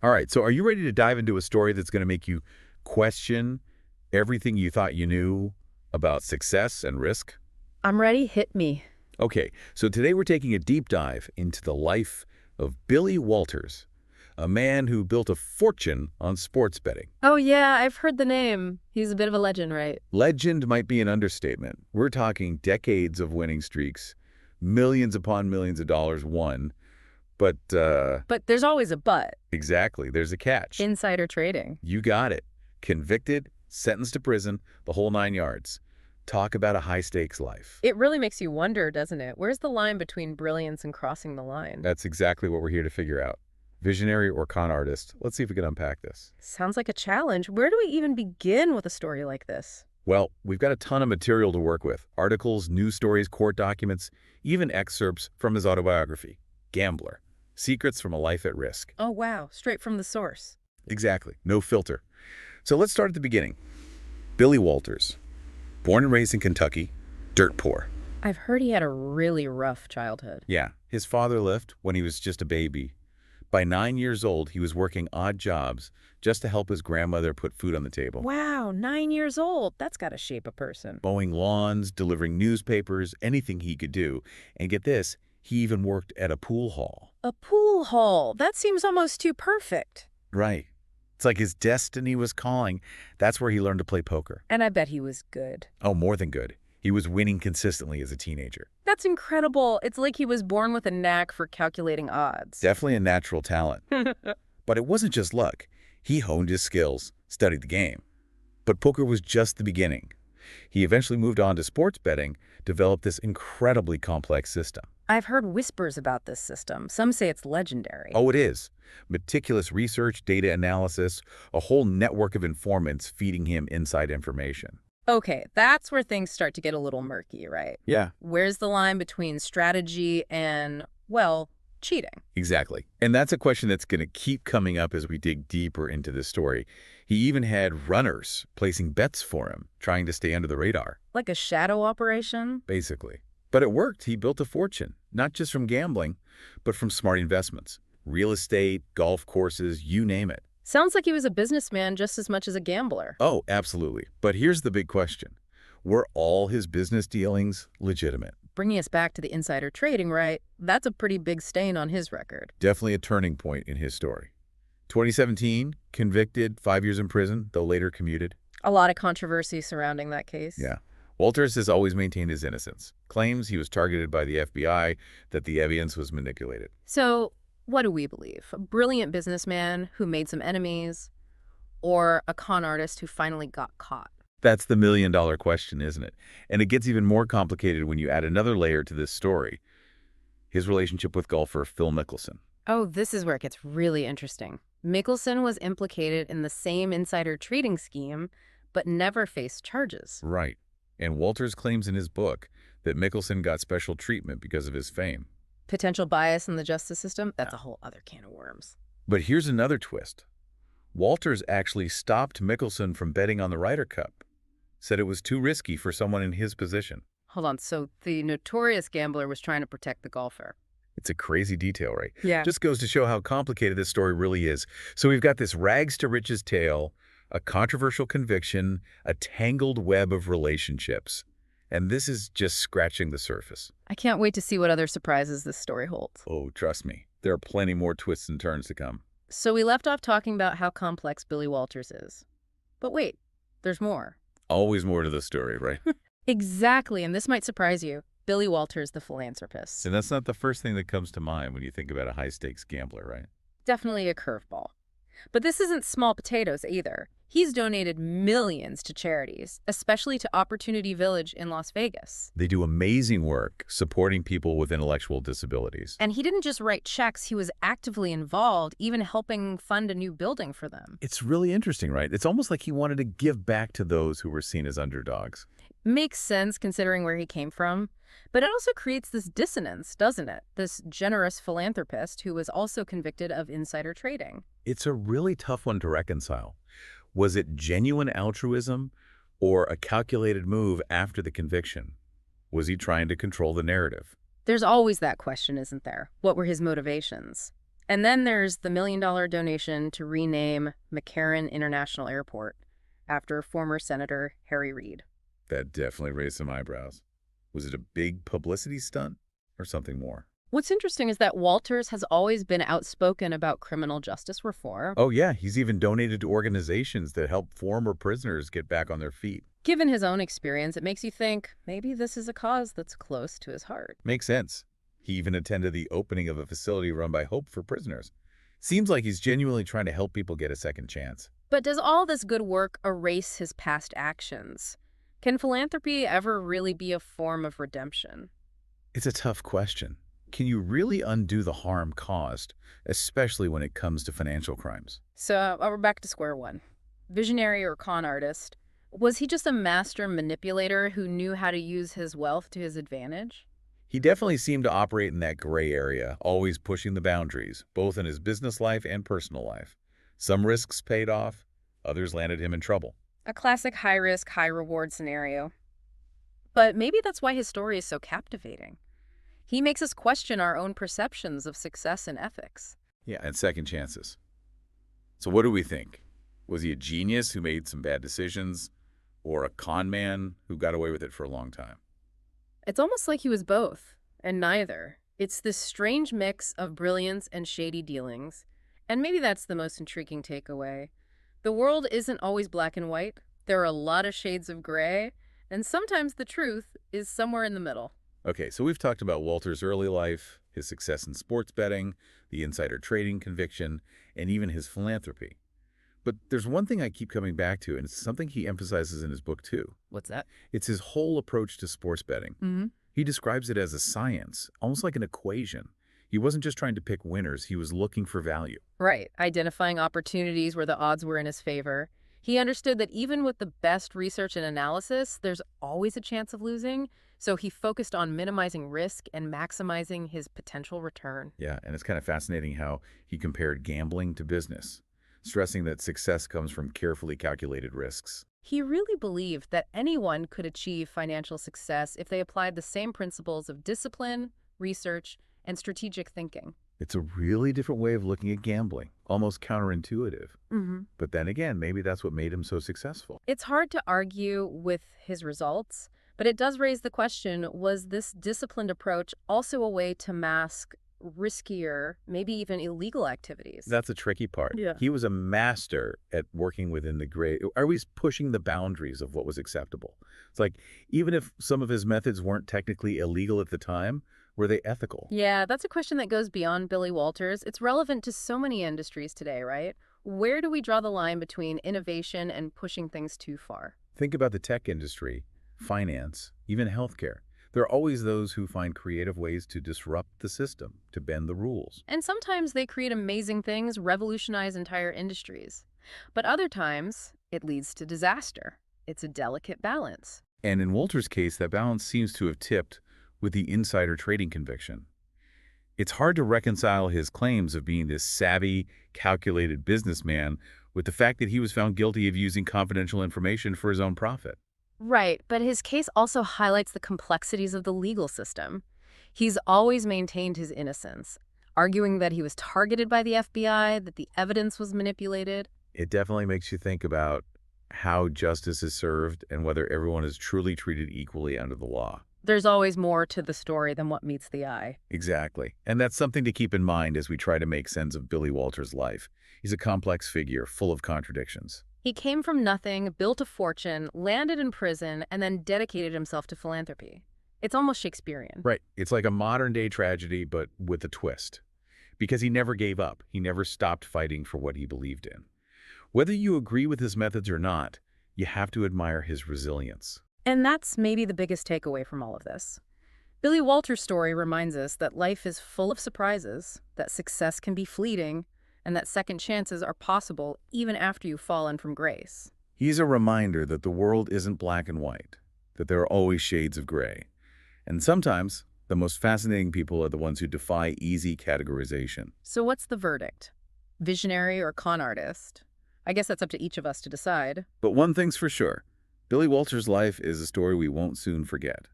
All right, so are you ready to dive into a story that's going to make you question everything you thought you knew about success and risk? I'm ready. Hit me. Okay, so today we're taking a deep dive into the life of Billy Walters, a man who built a fortune on sports betting. Oh, yeah, I've heard the name. He's a bit of a legend, right? Legend might be an understatement. We're talking decades of winning streaks, millions upon millions of dollars won, but But there's always a but. exactly, there's a catch. Insider trading. You got it. Convicted, sentenced to prison, the whole 9 yards. Talk about a high-stakes life. It really makes you wonder, doesn't it? Where's the line between brilliance and crossing the line? That's exactly what we're here to figure out. Visionary or con artist? Let's see if we can unpack this. Sounds like a challenge. Where do we even begin with a story like this? Well, we've got a ton of material to work with. Articles, news stories, court documents, even excerpts from his autobiography, Gambler. Secrets from a Life at Risk. Oh, wow. Straight from the source. Exactly. No filter. So let's start at the beginning. Billy Walters. Born and raised in Kentucky. Dirt poor. I've heard he had a really rough childhood. Yeah. His father left when he was just a baby. By 9 years old, he was working odd jobs just to help his grandmother put food on the table. Wow, 9 years old. That's got to shape a person. Mowing lawns, delivering newspapers, anything he could do. And get this, he even worked at a pool hall. A pool hall. That seems almost too perfect. Right. It's like his destiny was calling. That's where he learned to play poker. And I bet he was good. Oh, more than good. He was winning consistently as a teenager. That's incredible. It's like he was born with a knack for calculating odds. Definitely a natural talent. But it wasn't just luck. He honed his skills, studied the game. But poker was just the beginning. He eventually moved on to sports betting, developed this incredibly complex system. I've heard whispers about this system. Some say it's legendary. Oh, it is. Meticulous research, data analysis, a whole network of informants feeding him inside information. Okay, that's where things start to get a little murky, right? Yeah. Where's the line between strategy and, well, cheating? Exactly. And that's a question that's going to keep coming up as we dig deeper into this story. He even had runners placing bets for him, trying to stay under the radar. Like a shadow operation? Basically. But it worked. He built a fortune, not just from gambling, but from smart investments. Real estate, golf courses, you name it. Sounds like he was a businessman just as much as a gambler. Oh, absolutely. But here's the big question. Were all his business dealings legitimate? Bringing us back to the insider trading, right? That's a pretty big stain on his record. Definitely a turning point in his story. 2017, convicted, 5 years in prison, though later commuted. A lot of controversy surrounding that case. Yeah. Walters has always maintained his innocence. Claims he was targeted by the FBI, that the evidence was manipulated. So, what do we believe? A brilliant businessman who made some enemies, or a con artist who finally got caught? That's the million-dollar question, isn't it? And it gets even more complicated when you add another layer to this story. His relationship with golfer Phil Mickelson. Oh, this is where it gets really interesting. Mickelson was implicated in the same insider trading scheme, but never faced charges. Right. And Walters claims in his book that Mickelson got special treatment because of his fame. Potential bias in the justice system? That's a whole other can of worms. But here's another twist. Walters actually stopped Mickelson from betting on the Ryder Cup. Said it was too risky for someone in his position. Hold on, so the notorious gambler was trying to protect the golfer. It's a crazy detail, right? Yeah. Just goes to show how complicated this story really is. So we've got this rags to riches tale, a controversial conviction, a tangled web of relationships. And this is just scratching the surface. I can't wait to see what other surprises this story holds. Oh, trust me. There are plenty more twists and turns to come. So we left off talking about how complex Billy Walters is. But wait, there's more. Always more to the story, right? Exactly, and this might surprise you. Billy Walters, the philanthropist. And that's not the first thing that comes to mind when you think about a high-stakes gambler, right? Definitely a curveball. But this isn't small potatoes either. He's donated millions to charities, especially to Opportunity Village in Las Vegas. They do amazing work supporting people with intellectual disabilities. And he didn't just write checks, he was actively involved, even helping fund a new building for them. It's really interesting, right? It's almost like he wanted to give back to those who were seen as underdogs. Makes sense considering where he came from. But it also creates this dissonance, doesn't it? This generous philanthropist who was also convicted of insider trading. It's a really tough one to reconcile. Was it genuine altruism or a calculated move after the conviction? Was he trying to control the narrative? There's always that question, isn't there? What were his motivations? And then there's the $1 million donation to rename McCarran International Airport after former Senator Harry Reid. That definitely raised some eyebrows. Was it a big publicity stunt or something more? What's interesting is that Walters has always been outspoken about criminal justice reform. Oh, yeah, he's even donated to organizations that help former prisoners get back on their feet. Given his own experience, it makes you think maybe this is a cause that's close to his heart. Makes sense. He even attended the opening of a facility run by Hope for prisoners. Seems like he's genuinely trying to help people get a second chance. But does all this good work erase his past actions? Can philanthropy ever really be a form of redemption? It's a tough question. Can you really undo the harm caused, especially when it comes to financial crimes? So we're back to square one. Visionary or con artist, was he just a master manipulator who knew how to use his wealth to his advantage? He definitely seemed to operate in that gray area, always pushing the boundaries, both in his business life and personal life. Some risks paid off, others landed him in trouble. A classic high-risk, high-reward scenario. But maybe that's why his story is so captivating. He makes us question our own perceptions of success and ethics. Yeah, and second chances. So what do we think? Was he a genius who made some bad decisions, or a con man who got away with it for a long time? It's almost like he was both, and neither. It's this strange mix of brilliance and shady dealings, and maybe that's the most intriguing takeaway. The world isn't always black and white. There are a lot of shades of gray, and sometimes the truth is somewhere in the middle. Okay, so we've talked about Walter's early life, his success in sports betting, the insider trading conviction, and even his philanthropy. But there's one thing I keep coming back to, and it's something he emphasizes in his book too. What's that? It's his whole approach to sports betting. Mm-hmm. He describes it as a science, almost like an equation. He wasn't just trying to pick winners, he was looking for value. Right, identifying opportunities where the odds were in his favor. He understood that even with the best research and analysis, there's always a chance of losing, so he focused on minimizing risk and maximizing his potential return. Yeah, and it's kind of fascinating how he compared gambling to business, stressing that success comes from carefully calculated risks. He really believed that anyone could achieve financial success if they applied the same principles of discipline, research, and strategic thinking. It's a really different way of looking at gambling, almost counterintuitive. Mm-hmm. But then again, maybe that's what made him so successful. It's hard to argue with his results, but it does raise the question, was this disciplined approach also a way to mask riskier, maybe even illegal activities? That's a tricky part. Yeah. He was a master at working within the gray, always pushing the boundaries of what was acceptable. It's like, even if some of his methods weren't technically illegal at the time, were they ethical? Yeah, that's a question that goes beyond Billy Walters. It's relevant to so many industries today, right? Where do we draw the line between innovation and pushing things too far? Think about the tech industry, finance, even healthcare. There are always those who find creative ways to disrupt the system, to bend the rules. And sometimes they create amazing things, revolutionize entire industries. But other times, it leads to disaster. It's a delicate balance. And in Walter's case, that balance seems to have tipped with the insider trading conviction. It's hard to reconcile his claims of being this savvy, calculated businessman with the fact that he was found guilty of using confidential information for his own profit. Right, but his case also highlights the complexities of the legal system. He's always maintained his innocence, arguing that he was targeted by the FBI, that the evidence was manipulated. It definitely makes you think about how justice is served and whether everyone is truly treated equally under the law. There's always more to the story than what meets the eye. Exactly. And that's something to keep in mind as we try to make sense of Billy Walters' life. He's a complex figure, full of contradictions. He came from nothing, built a fortune, landed in prison, and then dedicated himself to philanthropy. It's almost Shakespearean. Right. It's like a modern-day tragedy, but with a twist. Because he never gave up. He never stopped fighting for what he believed in. Whether you agree with his methods or not, you have to admire his resilience. And that's maybe the biggest takeaway from all of this. Billy Walters' story reminds us that life is full of surprises, that success can be fleeting, and that second chances are possible even after you've fallen from grace. He's a reminder that the world isn't black and white, that there are always shades of gray. And sometimes, the most fascinating people are the ones who defy easy categorization. So what's the verdict? Visionary or con artist? I guess that's up to each of us to decide. But one thing's for sure, Billy Walters' life is a story we won't soon forget.